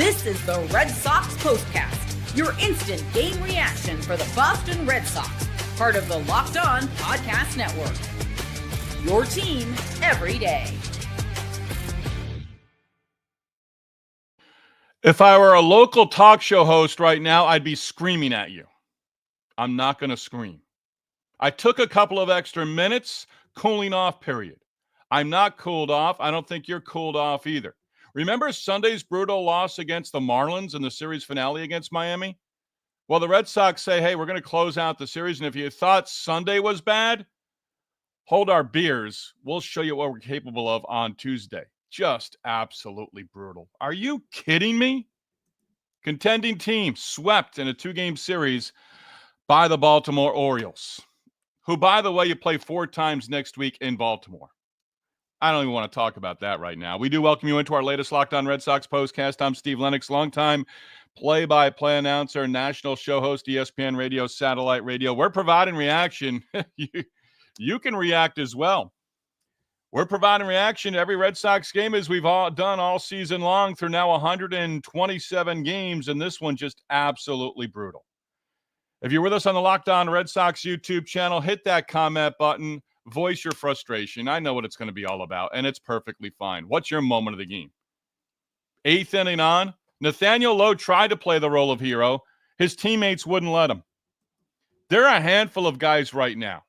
This is the Red Sox POSTCAST, your instant game reaction for the Boston Red Sox, part of the Locked On Podcast Network. Your team every day. If I were a local talk show host right now, I'd be screaming at you. I'm not going to scream. I took a couple of extra minutes, cooling off period. I'm not cooled off. I don't think you're cooled off either. Remember Sunday's brutal loss against the Marlins in the series finale against Miami? Well, the Red Sox say, hey, we're going to close out the series, and if you thought Sunday was bad, hold our beers. We'll show you what we're capable of on Tuesday. Just absolutely brutal. Are you kidding me? Contending team swept in a 2-game series by the Baltimore Orioles, who, by the way, you play 4 times next week in Baltimore. I don't even want to talk about that right now. We do welcome you into our latest Locked On Red Sox postcast. I'm Steve Lennox, longtime play-by-play announcer, national show host, ESPN Radio, satellite radio. We're providing reaction. You can react as well. We're providing reaction to every Red Sox game as we've done all season long through now 127 games, and this one just absolutely brutal. If you're with us on the Locked On Red Sox YouTube channel, hit that comment button, voice your frustration. I know what it's going to be all about, and it's perfectly fine. What's your moment of the game? 8th inning on, Nathaniel Lowe tried to play the role of hero. His teammates wouldn't let him. There are a handful of guys right now.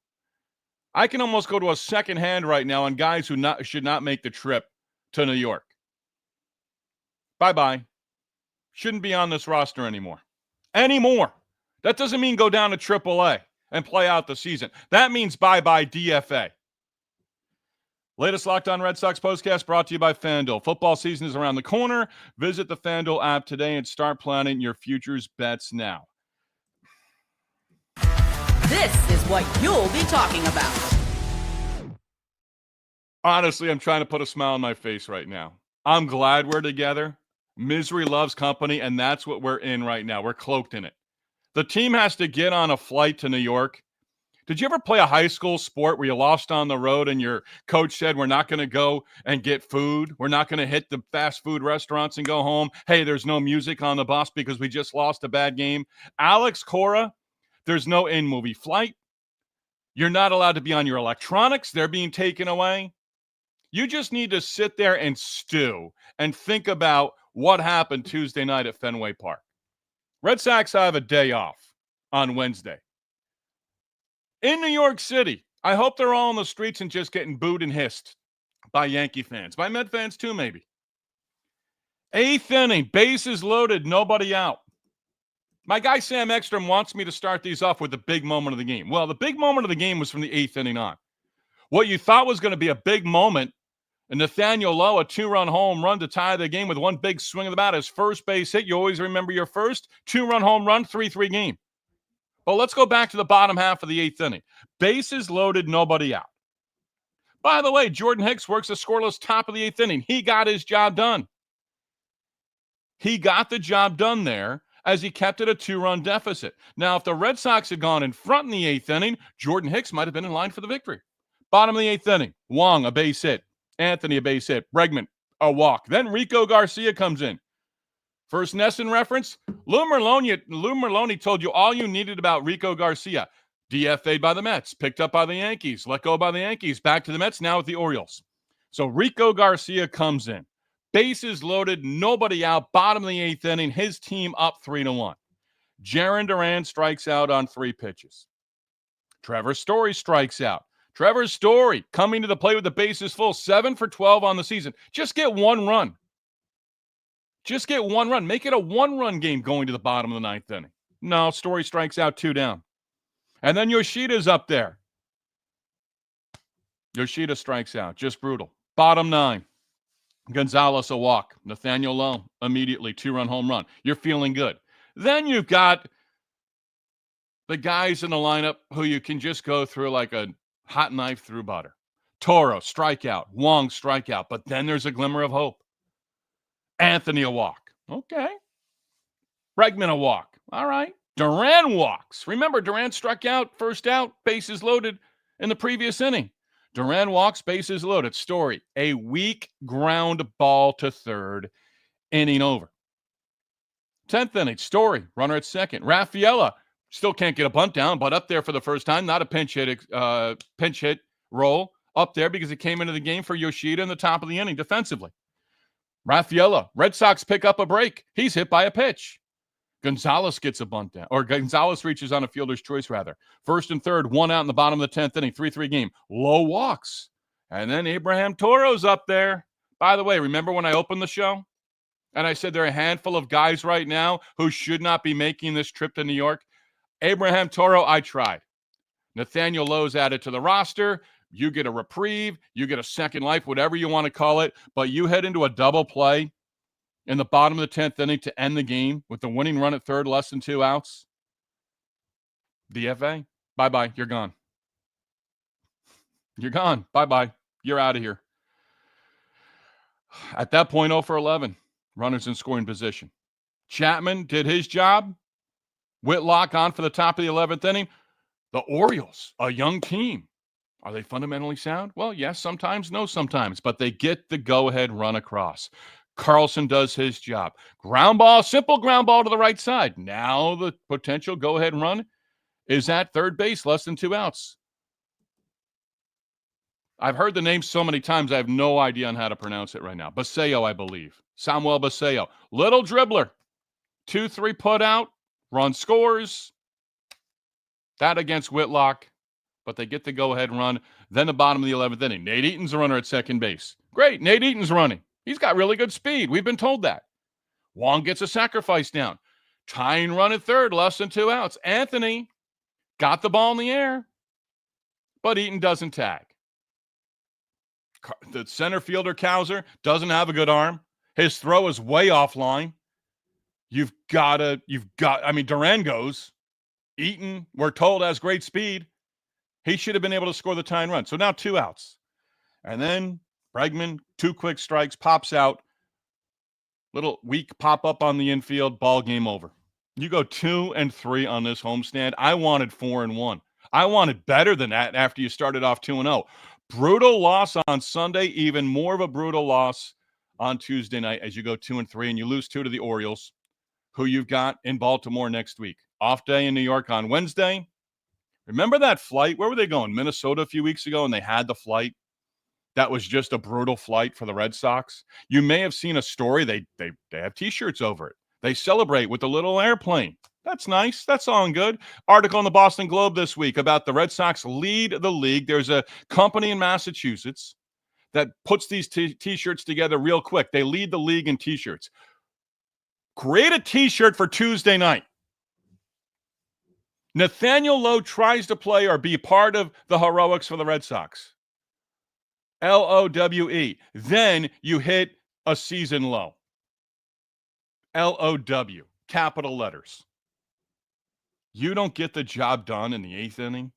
I can almost go to a second hand right now on guys who should not make the trip to New York. Bye-bye. Shouldn't be on this roster anymore. That doesn't mean go down to AAA and play out the season. That means bye-bye DFA. Latest Locked On Red Sox postcast brought to you by FanDuel. Football season is around the corner. Visit the FanDuel app today and start planning your futures bets now. This is what you'll be talking about. Honestly, I'm trying to put a smile on my face right now. I'm glad we're together. Misery loves company, and that's what we're in right now. We're cloaked in it. The team has to get on a flight to New York. Did you ever play a high school sport where you lost on the road and your coach said, we're not going to go and get food? We're not going to hit the fast food restaurants and go home. Hey, there's no music on the bus because we just lost a bad game. Alex Cora, there's no in-movie flight. You're not allowed to be on your electronics. They're being taken away. You just need to sit there and stew and think about what happened Tuesday night at Fenway Park. Red Sox have a day off on Wednesday. In New York City, I hope they're all in the streets and just getting booed and hissed by Yankee fans, by Met fans too maybe. 8th inning, bases loaded, nobody out. My guy Sam Ekstrom wants me to start these off with the big moment of the game. Well, the big moment of the game was from the 8th inning on. What you thought was going to be a big moment, and Nathaniel Lowe, a 2-run home run to tie the game with one big swing of the bat, his first base hit. You always remember your first 2-run home run, 3-3 game. But let's go back to the bottom half of the 8th inning. Bases loaded, nobody out. By the way, Jordan Hicks works a scoreless top of the 8th inning. He got his job done. He got the job done there as he kept it a 2-run deficit. Now, if the Red Sox had gone in front in the 8th inning, Jordan Hicks might have been in line for the victory. Bottom of the 8th inning, Wong, a base hit. Anthony, a base hit. Bregman, a walk. Then Rico Garcia comes in. First Nesson reference, Lou Merloni told you all you needed about Rico Garcia. DFA'd by the Mets, picked up by the Yankees, let go by the Yankees, back to the Mets, now with the Orioles. So Rico Garcia comes in. Bases loaded, nobody out, bottom of the 8th inning, his team up 3-1. Jarren Duran strikes out on 3 pitches. Trevor Story strikes out. Trevor Story coming to the plate with the bases full, 7 for 12 on the season. Just get one run. Just get one run. Make it a 1-run game going to the bottom of the 9th inning. No, Story strikes out, 2 down. And then Yoshida's up there. Yoshida strikes out. Just brutal. Bottom 9. Gonzalez a walk. Nathaniel Lowe immediately 2-run home run. You're feeling good. Then you've got the guys in the lineup who you can just go through like a hot knife through butter. Toro, strikeout. Wong, strikeout. But then there's a glimmer of hope. Anthony, a walk. Okay. Bregman, a walk. All right. Duran walks. Remember, Duran struck out, first out, bases loaded in the previous inning. Duran walks, bases loaded. Story, a weak ground ball to third, inning over. 10th inning, Story, runner at second. Rafaela still can't get a bunt down, but up there for the first time. Not a pinch hit roll up there because it came into the game for Yoshida in the top of the inning defensively. Rafaela, Red Sox pick up a break. He's hit by a pitch. Gonzalez gets a bunt down, or Gonzalez reaches on a fielder's choice, rather. First and third, one out in the bottom of the 10th inning, 3-3 game. Lowe walks. And then Abraham Toro's up there. By the way, remember when I opened the show? And I said there are a handful of guys right now who should not be making this trip to New York. Abraham Toro, I tried. Nathaniel Lowe's added to the roster. You get a reprieve. You get a second life, whatever you want to call it. But you head into a double play in the bottom of the 10th inning to end the game with the winning run at third, less than 2 outs. DFA, bye-bye. You're gone. You're gone. Bye-bye. You're out of here. At that point, 0 for 11. Runners in scoring position. Chapman did his job. Whitlock on for the top of the 11th inning. The Orioles, a young team. Are they fundamentally sound? Well, yes, sometimes, no, sometimes. But they get the go-ahead run across. Carlson does his job. Ground ball, simple ground ball to the right side. Now the potential go-ahead run is at third base, less than 2 outs. I've heard the name so many times, I have no idea on how to pronounce it right now. Basallo, I believe. Samuel Basallo. Little dribbler. 2-3 put out. Run scores. That against Whitlock. But they get the go-ahead run. Then the bottom of the 11th inning. Nate Eaton's a runner at second base. Great, Nate Eaton's running. He's got really good speed. We've been told that. Wong gets a sacrifice down. Tying run at third, less than 2 outs. Anthony got the ball in the air, but Eaton doesn't tag. The center fielder, Cowser, doesn't have a good arm. His throw is way offline. Duran goes. Eaton, we're told, has great speed. He should have been able to score the tying run. So now 2 outs. And then Bregman, 2 quick strikes, pops out. Little weak pop-up on the infield, ball game over. You go 2-3 on this homestand. I wanted 4-1. I wanted better than that after you started off 2-0. Brutal loss on Sunday, even more of a brutal loss on Tuesday night as you go 2-3 and you lose 2 to the Orioles, who you've got in Baltimore next week. Off day in New York on Wednesday. Remember that flight? Where were they going? Minnesota a few weeks ago, and they had the flight. That was just a brutal flight for the Red Sox. You may have seen a story. They have T-shirts over it. They celebrate with a little airplane. That's nice. That's all good. Article in the Boston Globe this week about the Red Sox lead the league. There's a company in Massachusetts that puts these T-shirts together real quick. They lead the league in T-shirts. Create a T-shirt for Tuesday night. Nathaniel Lowe tries to play or be part of the heroics for the Red Sox. Lowe. Then you hit a season low. LOW. Capital letters. You don't get the job done in the 8th inning.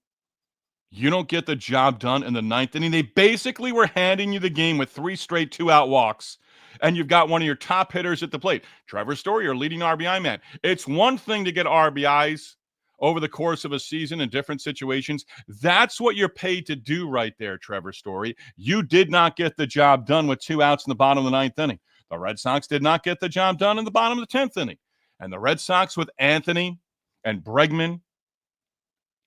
You don't get the job done in the 9th inning. They basically were handing you the game with 3 straight 2-out walks, and you've got one of your top hitters at the plate. Trevor Story, your leading RBI man. It's one thing to get RBIs over the course of a season in different situations. That's what you're paid to do right there, Trevor Story. You did not get the job done with 2 outs in the bottom of the 9th inning. The Red Sox did not get the job done in the bottom of the 10th inning. And the Red Sox with Anthony and Bregman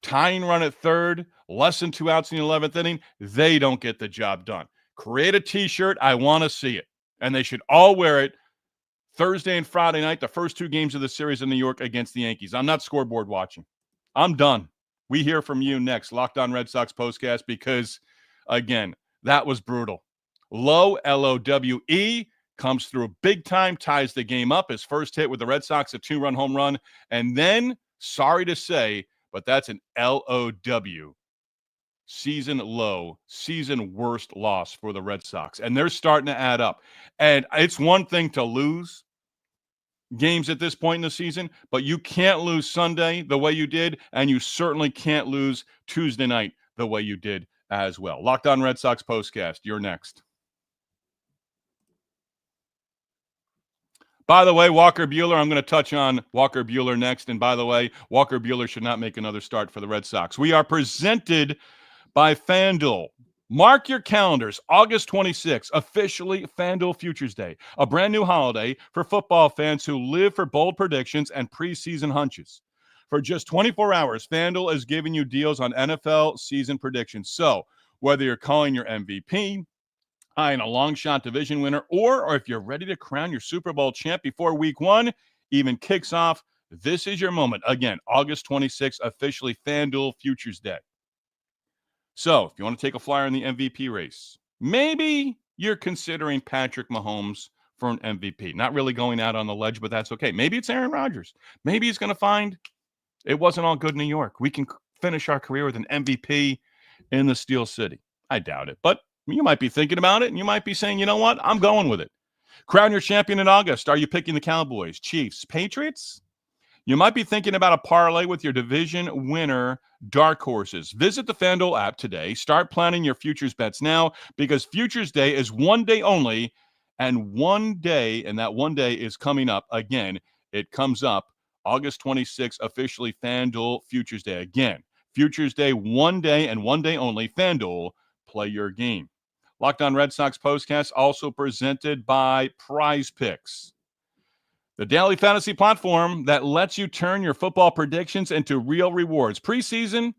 tying run at third, less than 2 outs in the 11th inning, they don't get the job done. Create a T-shirt. I want to see it. And they should all wear it Thursday and Friday night, the first 2 games of the series in New York against the Yankees. I'm not scoreboard watching. I'm done. We hear from you next. Locked On Red Sox postcast because, again, that was brutal. Lowe, Lowe, comes through big time, ties the game up. His first hit with the Red Sox, a 2-run home run. And then, sorry to say, but that's an LOW. Season low, season worst loss for the Red Sox. And they're starting to add up. And it's one thing to lose games at this point in the season, but you can't lose Sunday the way you did, and you certainly can't lose Tuesday night the way you did as well. Locked On Red Sox postcast. You're next. By the way, Walker Buehler, I'm going to touch on Walker Buehler next. And by the way, Walker Buehler should not make another start for the Red Sox. We are presented by FanDuel. Mark your calendars. August 26th, officially FanDuel Futures Day, a brand new holiday for football fans who live for bold predictions and preseason hunches. For just 24 hours, FanDuel is giving you deals on NFL season predictions. So whether you're calling your MVP, eyeing a long shot division winner, or if you're ready to crown your Super Bowl champ before week one even kicks off, this is your moment. Again, August 26th, officially FanDuel Futures Day. So if you want to take a flyer in the MVP race, maybe you're considering Patrick Mahomes for an MVP. Not really going out on the ledge, but that's okay. Maybe it's Aaron Rodgers. Maybe he's going to find it wasn't all good in New York. We can finish our career with an MVP in the Steel City. I doubt it, but you might be thinking about it, and you might be saying, you know what? I'm going with it. Crown your champion in August. Are you picking the Cowboys, Chiefs, Patriots? You might be thinking about a parlay with your division winner dark horses. Visit the FanDuel app today. Start planning your futures bets now because Futures Day is one day only, and that one day is coming up. Again, it comes up August 26th, officially FanDuel Futures Day. Again, Futures Day, one day and one day only. FanDuel, play your game. Locked On Red Sox Postcast, also presented by Prize Picks, the daily fantasy platform that lets you turn your football predictions into real rewards. Preseason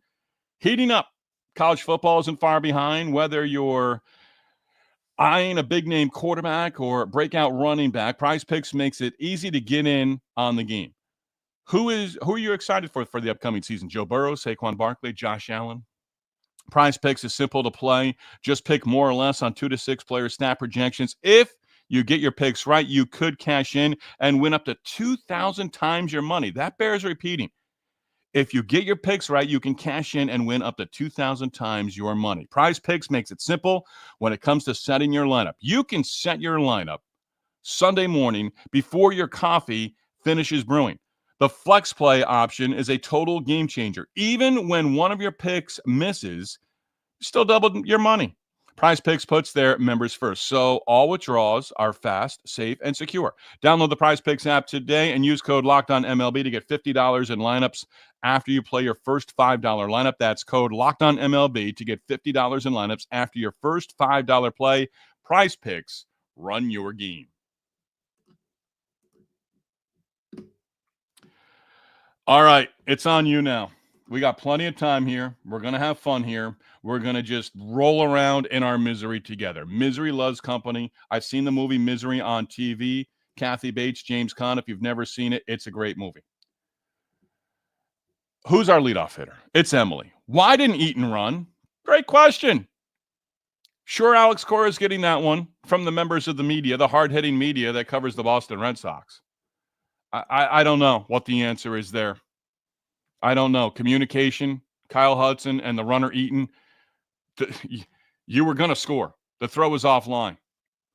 heating up. College football isn't far behind. Whether you're eyeing a big-name quarterback or breakout running back, Prize Picks makes it easy to get in on the game. Who are you excited for the upcoming season? Joe Burrow, Saquon Barkley, Josh Allen? Prize Picks is simple to play. Just pick more or less on 2 to 6 player snap projections. If you get your picks right, you could cash in and win up to 2,000 times your money. That bears repeating. If you get your picks right, you can cash in and win up to 2,000 times your money. Prize Picks makes it simple when it comes to setting your lineup. You can set your lineup Sunday morning before your coffee finishes brewing. The flex play option is a total game changer. Even when one of your picks misses, you still double your money. Prize Picks puts their members first, so all withdrawals are fast, safe, and secure. Download the Prize Picks app today and use code LOCKEDONMLB to get $50 in lineups after you play your first $5 lineup. That's code LOCKEDONMLB to get $50 in lineups after your first $5 play. Prize Picks, run your game. All right, it's on you now. We got plenty of time here. We're going to have fun here. We're going to just roll around in our misery together. Misery loves company. I've seen the movie Misery on TV. Kathy Bates, James Caan. If you've never seen it, it's a great movie. Who's our leadoff hitter? It's Emily. Why didn't Eaton run? Great question. Sure, Alex Cora is getting that one from the members of the media, the hard-hitting media that covers the Boston Red Sox. I don't know what the answer is there. I don't know. Communication, Kyle Hudson and the runner Eaton, you were going to score. The throw was offline.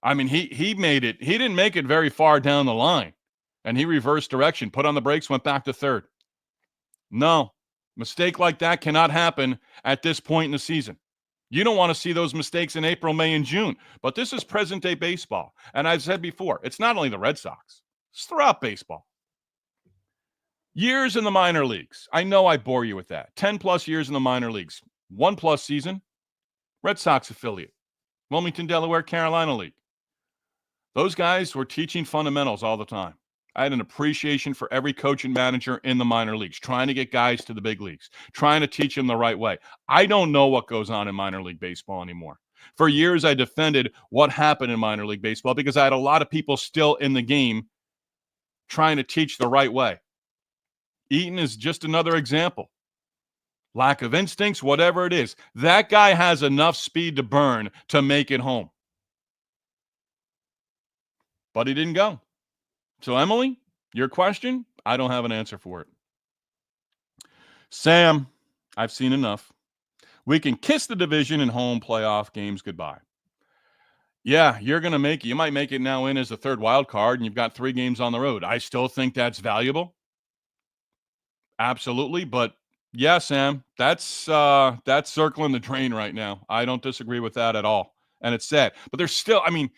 I mean, he made it. He didn't make it very far down the line, and he reversed direction, put on the brakes, went back to third. No, mistake like that cannot happen at this point in the season. You don't want to see those mistakes in April, May, and June, but this is present-day baseball. And I've said before, it's not only the Red Sox. It's throughout baseball. Years in the minor leagues. I know I bore you with that. 10-plus years in the minor leagues. 1+ season. Red Sox affiliate. Wilmington, Delaware, Carolina League. Those guys were teaching fundamentals all the time. I had an appreciation for every coach and manager in the minor leagues, trying to get guys to the big leagues, trying to teach them the right way. I don't know what goes on in minor league baseball anymore. For years, I defended what happened in minor league baseball because I had a lot of people still in the game trying to teach the right way. Eaton is just another example. Lack of instincts, whatever it is. That guy has enough speed to burn to make it home. But he didn't go. So, Emily, your question, I don't have an answer for it. Sam, I've seen enough. We can kiss the division and home playoff games goodbye. Yeah, you're going to make it. You might make it now in as the third wild card, and you've got 3 games on the road. I still think that's valuable. Absolutely. But, yeah, Sam, that's circling the drain right now. I don't disagree with that at all. And it's sad. But there's still, I mean,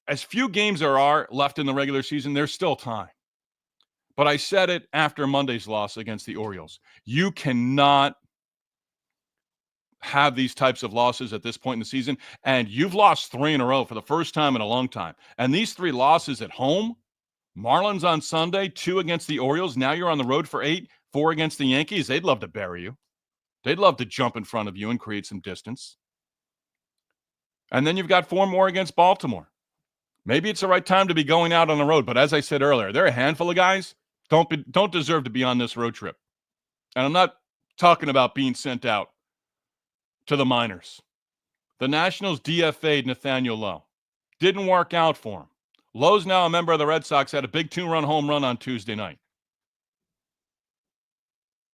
as few games there are left in the regular season, there's still time. But I said it after Monday's loss against the Orioles. You cannot have these types of losses at this point in the season, and you've lost 3 in a row for the first time in a long time. And these 3 losses at home, Marlins on Sunday, 2 against the Orioles. Now you're on the road for 8, 4 against the Yankees. They'd love to bury you. They'd love to jump in front of you and create some distance. And then you've got 4 more against Baltimore. Maybe it's the right time to be going out on the road. But as I said earlier, there are a handful of guys don't deserve to be on this road trip. And I'm not talking about being sent out to the minors. The Nationals DFA'd Nathaniel Lowe. Didn't work out for him. Lowe's now a member of the Red Sox, had a big 2-run home run on Tuesday night.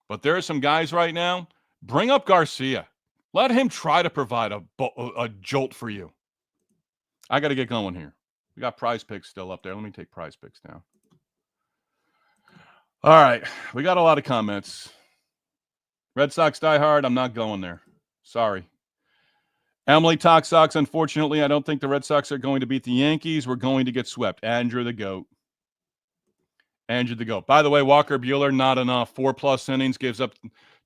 But there are some guys right now. Bring up Garcia. Let him try to provide a jolt for you. I got to get going here. We got Prize Picks still up there. Let me take Prize Picks down. All right. We got a lot of comments. Red Sox diehard, I'm not going there. Sorry. Emily talks Sox. Unfortunately, I don't think the Red Sox are going to beat the Yankees. We're going to get swept. Andrew the GOAT. Andrew the GOAT. By the way, Walker Buehler, not enough. 4+ innings, gives up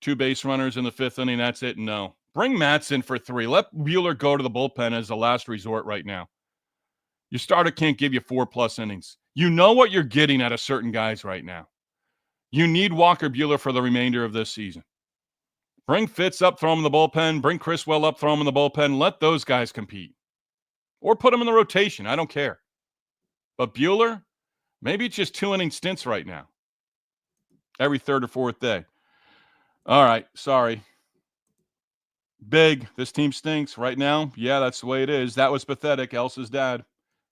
2 base runners in the 5th inning. That's it. No. Bring Matz in for 3. Let Buehler go to the bullpen as a last resort right now. Your starter can't give you 4+ innings. You know what you're getting out of certain guys right now. You need Walker Buehler for the remainder of this season. Bring Fitz up, throw him in the bullpen. Bring Criswell up, throw him in the bullpen. Let those guys compete. Or put them in the rotation. I don't care. But Buehler, maybe it's just 2-inning stints right now. Every 3rd or 4th day. All right, sorry. Big, this team stinks right now. Yeah, that's the way it is. That was pathetic. Elsa's dad.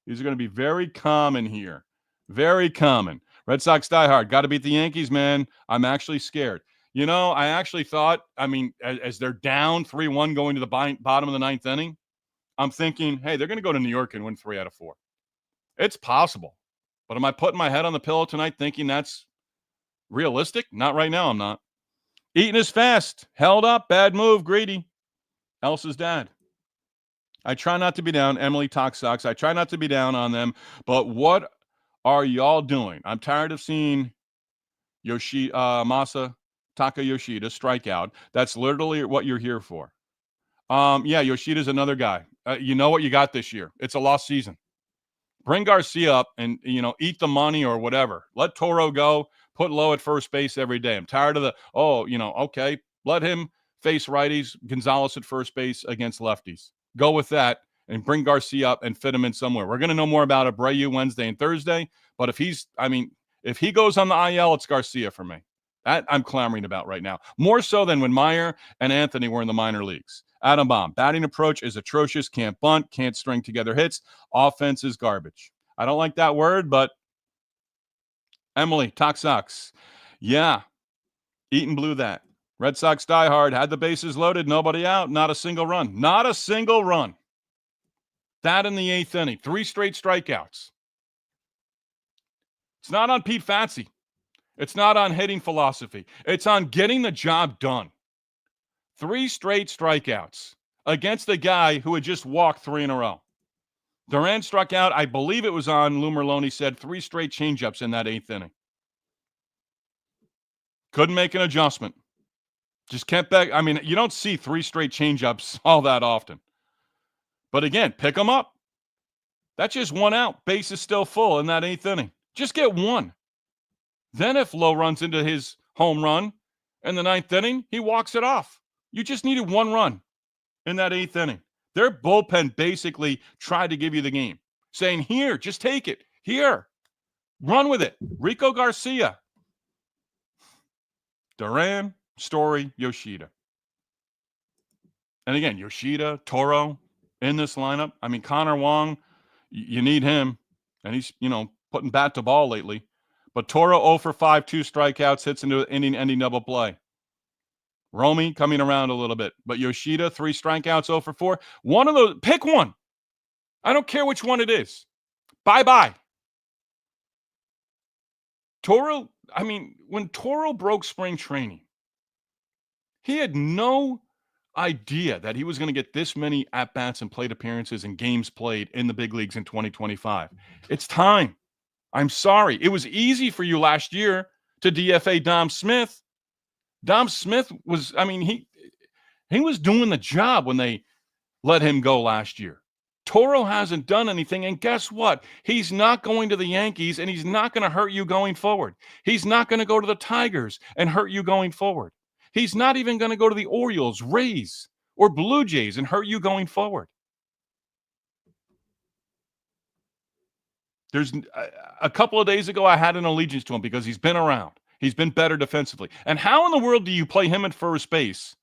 These are going to be very common here. Very common. Red Sox diehard. Got to beat the Yankees, man. I'm actually scared. You know, I actually thought, as they're down 3-1 going to the bottom of the 9th inning, I'm thinking, hey, they're going to go to New York and win 3 out of 4. It's possible. But am I putting my head on the pillow tonight thinking that's realistic? Not right now, I'm not. Eaton is fast. Held up. Bad move. Greedy. Elsa's dad. I try not to be down. Emily talks Sox. I try not to be down on them. But what are y'all doing? I'm tired of seeing Masa Yoshida strike out. That's literally what you're here for. Yeah, Yoshida's another guy. You know what you got this year. It's a lost season. Bring Garcia up and, eat the money or whatever. Let Toro go. Put Lowe at first base every day. I'm tired of okay. Let him face righties. Gonzalez at first base against lefties. Go with that and bring Garcia up and fit him in somewhere. We're going to know more about Abreu Wednesday and Thursday. But if he goes on the IL, it's Garcia for me. That I'm clamoring about right now. More so than when Meyer and Anthony were in the minor leagues. Adam Baum, batting approach is atrocious. Can't bunt, can't string together hits. Offense is garbage. I don't like that word, but Emily, talk Sox. Yeah, Eaton blew that. Red Sox diehard, had the bases loaded, nobody out, not a single run. Not a single run. That in the 8th inning. 3 straight strikeouts. It's not on Pete Fatsi. It's not on hitting philosophy. It's on getting the job done. 3 straight strikeouts against a guy who had just walked 3 in a row. Duran struck out, I believe it was on Lou Merlone, said 3 straight changeups in that 8th inning. Couldn't make an adjustment. Just kept back. You don't see 3 straight changeups all that often. But again, pick them up. That's just 1 out. Base is still full in that 8th inning. Just get 1. Then if Lowe runs into his home run in the 9th inning, he walks it off. You just needed 1 run in that 8th inning. Their bullpen basically tried to give you the game, saying, here, just take it. Here, run with it. Rico Garcia, Duran, Story, Yoshida. And again, Yoshida, Toro in this lineup. Connor Wong, you need him. And he's, putting bat to ball lately. But Toro 0 for 5, 2 strikeouts, hits into an inning-ending double play. Romy coming around a little bit. But Yoshida, 3 strikeouts, 0 for 4. One of those, pick one. I don't care which one it is. Bye-bye. Toro, when Toro broke spring training, he had no idea that he was going to get this many at-bats and plate appearances and games played in the big leagues in 2025. It's time. I'm sorry. It was easy for you last year to DFA Dom Smith. Dom Smith was, He was doing the job when they let him go last year. Toro hasn't done anything, and guess what? He's not going to the Yankees, and he's not going to hurt you going forward. He's not going to go to the Tigers and hurt you going forward. He's not even going to go to the Orioles, Rays, or Blue Jays and hurt you going forward. There's a couple of days ago, I had an allegiance to him because he's been around. He's been better defensively. And how in the world do you play him at first base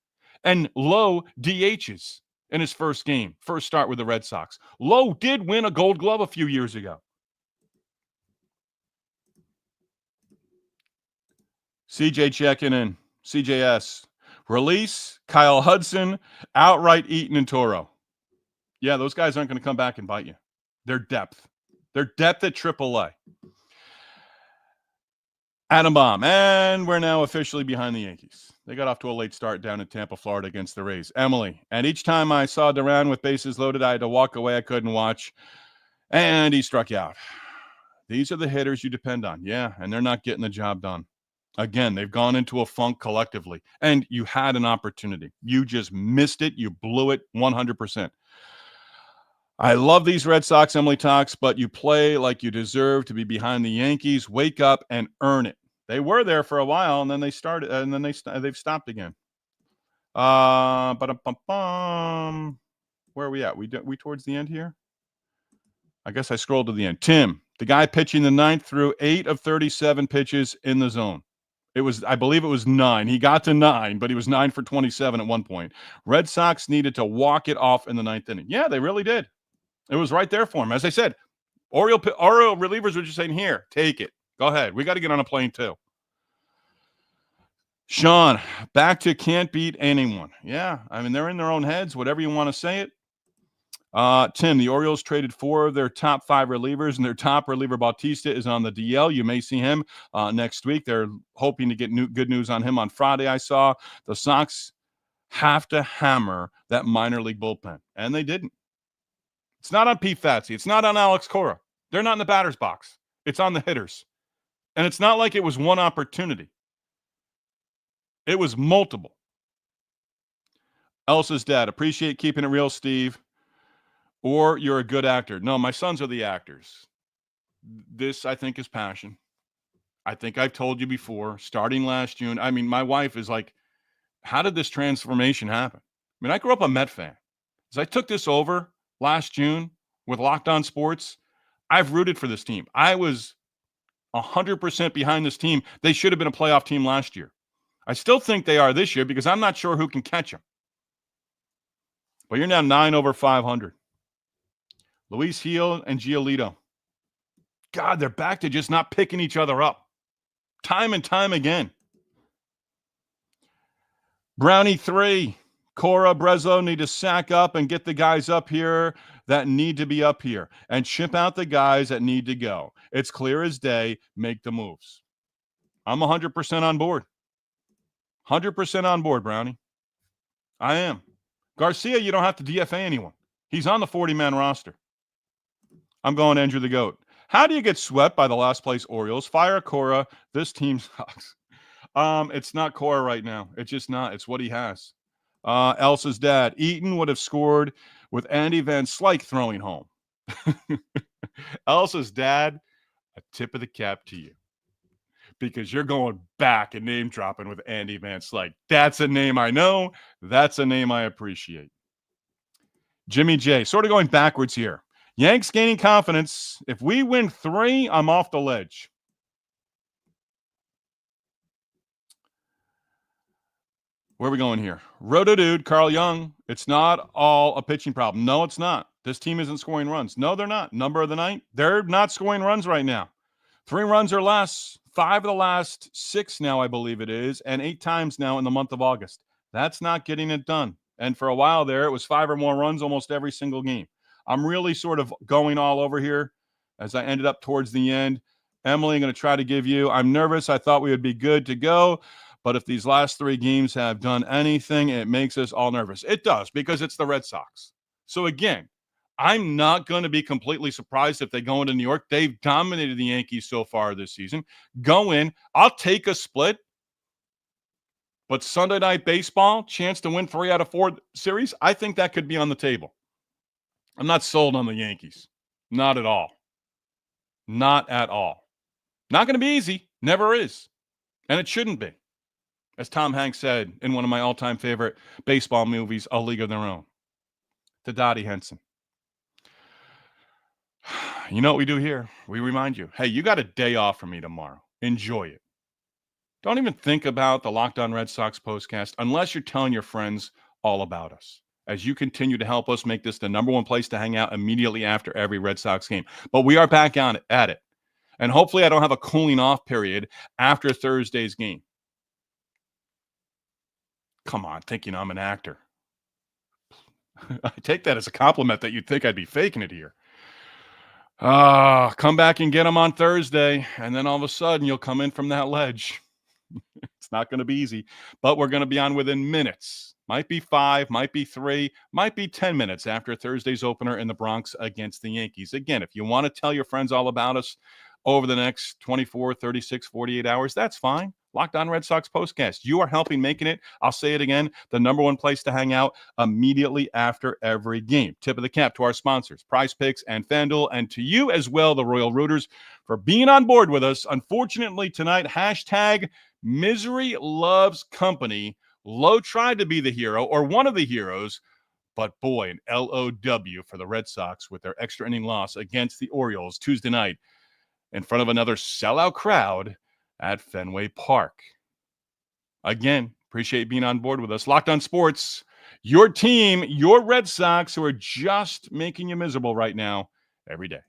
and Lowe DHs in his first start with the Red Sox? Lowe did win a Gold Glove a few years ago. CJ checking in. CJS. Release, Kyle Hudson, outright Eaton and Toro. Yeah, those guys aren't going to come back and bite you. They're depth. They're depth at AAA. Adam Bomb. And we're now officially behind the Yankees. They got off to a late start down in Tampa, Florida against the Rays. Emily. And each time I saw Duran with bases loaded, I had to walk away. I couldn't watch. And he struck out. These are the hitters you depend on. Yeah, and they're not getting the job done. Again, they've gone into a funk collectively. And you had an opportunity. You just missed it. You blew it 100%. I love these Red Sox, Emily talks, but you play like you deserve to be behind the Yankees. Wake up and earn it. They were there for a while, and then they started, and then they've stopped again. Where are we at? We towards the end here? I guess I scrolled to the end. Tim, the guy pitching the ninth, threw 8 of 37 pitches in the zone. I believe it was 9. He got to 9, but he was 9 for 27 at one point. Red Sox needed to walk it off in the 9th inning. Yeah, they really did. It was right there for him. As I said, Oriole relievers were just saying, here, take it. Go ahead. We got to get on a plane too. Sean, back to can't beat anyone. Yeah, I mean, they're in their own heads, whatever you want to say it. Tim, the Orioles traded 4 of their top 5 relievers, and their top reliever, Bautista, is on the DL. You may see him next week. They're hoping to get good news on him on Friday, I saw. The Sox have to hammer that minor league bullpen, and they didn't. It's not on Pete Fatsi. It's not on Alex Cora. They're not in the batter's box. It's on the hitters. And it's not like it was one opportunity. It was multiple. Elsa's dad, appreciate keeping it real, Steve. Or you're a good actor. No, my sons are the actors. This, I think, is passion. I think I've told you before, starting last June. I mean, my wife is like, how did this transformation happen? I mean, I grew up a Met fan. As I took this over last June with Locked On Sports, I've rooted for this team. I was 100% behind this team. They should have been a playoff team last year. I still think they are this year because I'm not sure who can catch them. But you're now 9 over 500. Luis Gil and Giolito. God, they're back to just not picking each other up. Time and time again. Brownie 3. Cora, Brezzo need to sack up and get the guys up here that need to be up here and ship out the guys that need to go. It's clear as day. Make the moves. I'm 100% on board. 100% on board, Brownie. I am. Garcia, you don't have to DFA anyone. He's on the 40-man roster. I'm going Andrew the GOAT. How do you get swept by the last place Orioles? Fire Cora. This team sucks. It's not Cora right now. It's just not. It's what he has. Elsa's dad. Eaton would have scored with Andy Van Slyke throwing home. Elsa's dad, a tip of the cap to you. Because you're going back and name dropping with Andy Van Slyke. That's a name I know. That's a name I appreciate. Jimmy J. Sort of going backwards here. Yanks gaining confidence. If we win 3, I'm off the ledge. Where are we going here? Roto-Dude, Carl Young. It's not all a pitching problem. No, it's not. This team isn't scoring runs. No, they're not. Number of the night, they're not scoring runs right now. 3 runs or less. 5 of the last 6 now, I believe it is, and 8 times now in the month of August. That's not getting it done. And for a while there, it was 5 or more runs almost every single game. I'm really sort of going all over here as I ended up towards the end. Emily, I'm going to try to give you, I'm nervous. I thought we would be good to go. But if these last 3 games have done anything, it makes us all nervous. It does, because it's the Red Sox. So again, I'm not going to be completely surprised if they go into New York. They've dominated the Yankees so far this season. Go in. I'll take a split. But Sunday Night Baseball, chance to win 3 out of 4 series, I think that could be on the table. I'm not sold on the Yankees. Not at all. Not at all. Not going to be easy. Never is. And it shouldn't be. As Tom Hanks said in one of my all-time favorite baseball movies, A League of Their Own, to Dottie Henson. You know what we do here? We remind you, hey, you got a day off from me tomorrow. Enjoy it. Don't even think about the Locked On Red Sox postcast unless you're telling your friends all about us, as you continue to help us make this the number one place to hang out immediately after every Red Sox game. But we are back on it, at it. And hopefully I don't have a cooling off period after Thursday's game. Come on, thinking I'm an actor. I take that as a compliment that you'd think I'd be faking it here. Come back and get them on Thursday, and then all of a sudden you'll come in from that ledge. It's not going to be easy, but we're going to be on within minutes. Might be 5, might be 3, might be 10 minutes after Thursday's opener in the Bronx against the Yankees. Again, if you want to tell your friends all about us over the next 24, 36, 48 hours, that's fine. Locked On Red Sox postcast. You are helping making it, I'll say it again, the number one place to hang out immediately after every game. Tip of the cap to our sponsors, Prize Picks and FanDuel, and to you as well, the Royal Rooters, for being on board with us. Unfortunately, tonight, hashtag Misery Loves Company. Lowe tried to be the hero or one of the heroes, but boy, an LOW for the Red Sox with their extra inning loss against the Orioles Tuesday night in front of another sellout crowd at Fenway Park. Again, appreciate being on board with us. Locked On Sports, your team, your Red Sox, who are just making you miserable right now every day.